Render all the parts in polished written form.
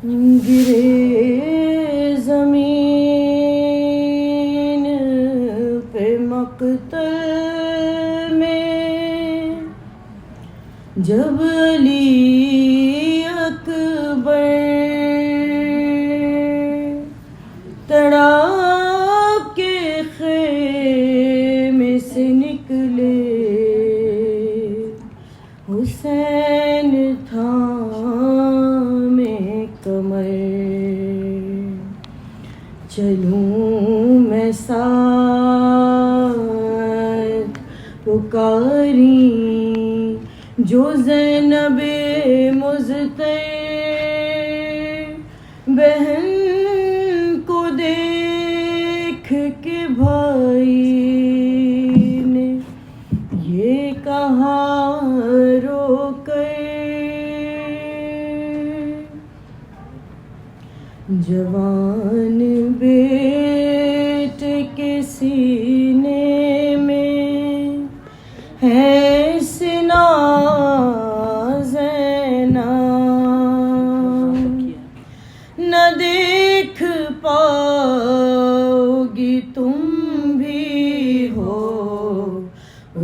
गिरे ज़मीन पे मक़तल में जब अली अकबर तड़ाप के ख़ैमे से निकले, हुसैन थामे कमर। चलूं मैं साथ पुकारी जो ज़ैनबे मुज़्तर बहन को देख के भाई ने ये कहा रोकर, जवान बेटे के सीने में है सिना ज़ैनब, न देख पाओगी तुम भी हो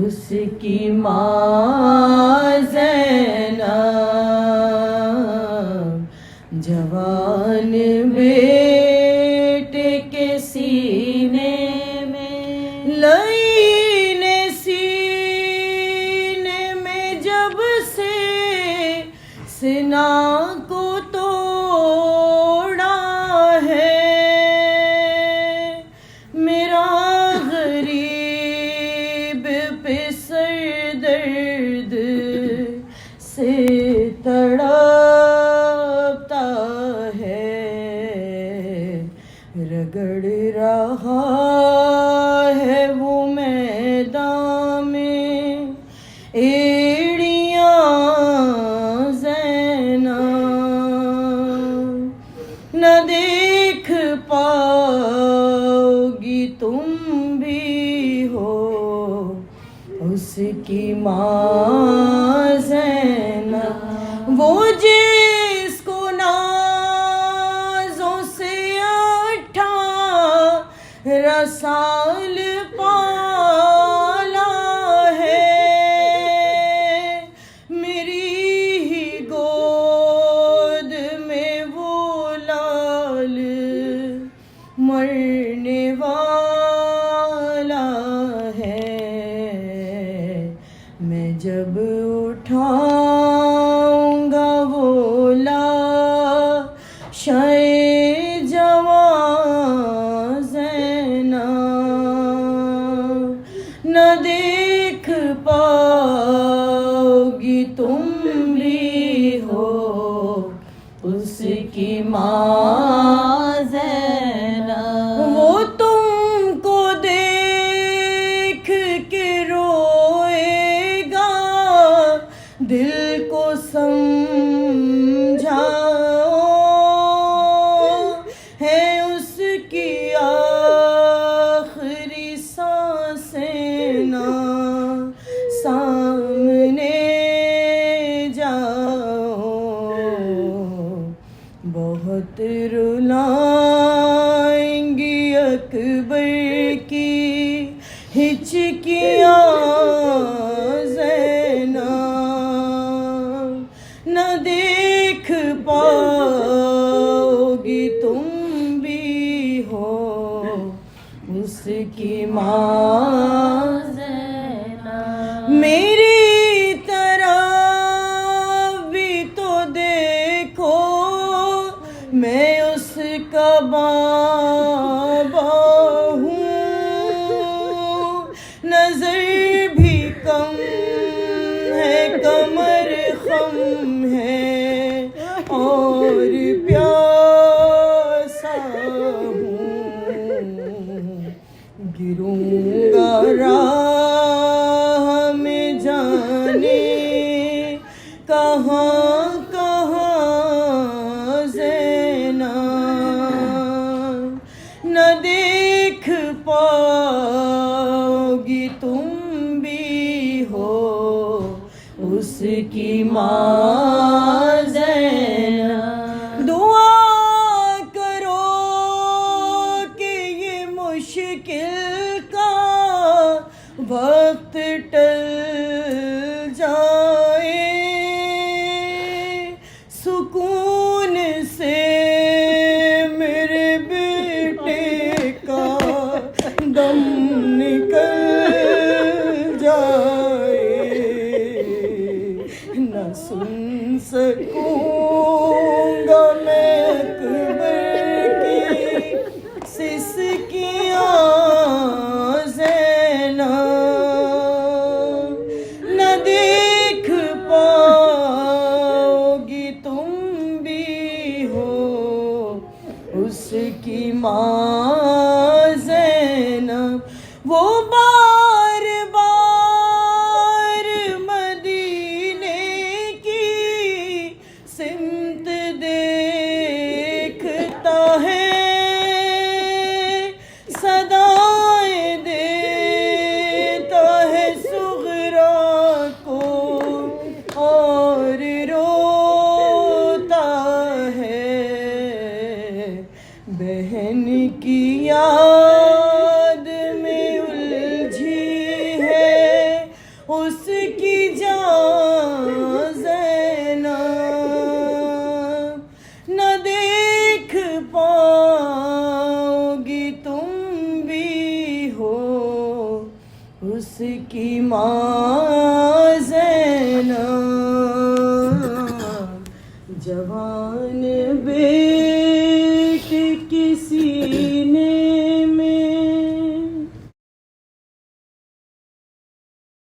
उसकी माँ ज़ैनब। जवान बेटे के सीने में लईने सीने में जब से सिना को तोड़ा है, मेरा गरीब पे सर दर्द से तड़पता है, रगड़ रहा है वो मैदान में एड़ियाँ ज़ैनब, न देख पाओगी तुम भी हो उसकी माँ ज़ैनब। वो जिसको नाज़ों से 18 साल पाला है, मेरी ही गोद में वो लाल मरने वाला है। मैं जब उठाऊंगा वो लाशें जवां ज़ैनब, न देख पाओगी तुम भी हो उसकी माँ ज़ैनब। वो तुमको देख के रोएगा, दिल को समझाओ, है उसकी आखिरी सांसें ना सामने जाओ। बहुत रुलाएंगी अकबर की हिचकियाँ ज़ैनब, न देख पाओगी तुम भी हो उसकी माँ ज़ैनब। मेरी तरह भी तो देखो, मैं उसका बाबा हूँ, नजर भी कम है, कमर खम है और प्यासा हूँ। गिरूंगा राह में जाने कहाँ कहाँ ज़ैनब, न देख पाओगी तुम भी हो उसकी माँ ज़ैनब। दुआ सुन सकूंगा मैं अकबर की सिसकियाँ ज़ैनब, न देख पाओगी तुम भी हो उसकी माँ ज़ैनब। वो बार बार मदीने की सिमत देखता है, सदाएं देता है सुगरा को और रोता है। बहन की याद में उलझी है उसकी जान ज़ैनब, न देख पाओगी तुम भी हो उसकी माँ ज़ैनब। जवान बे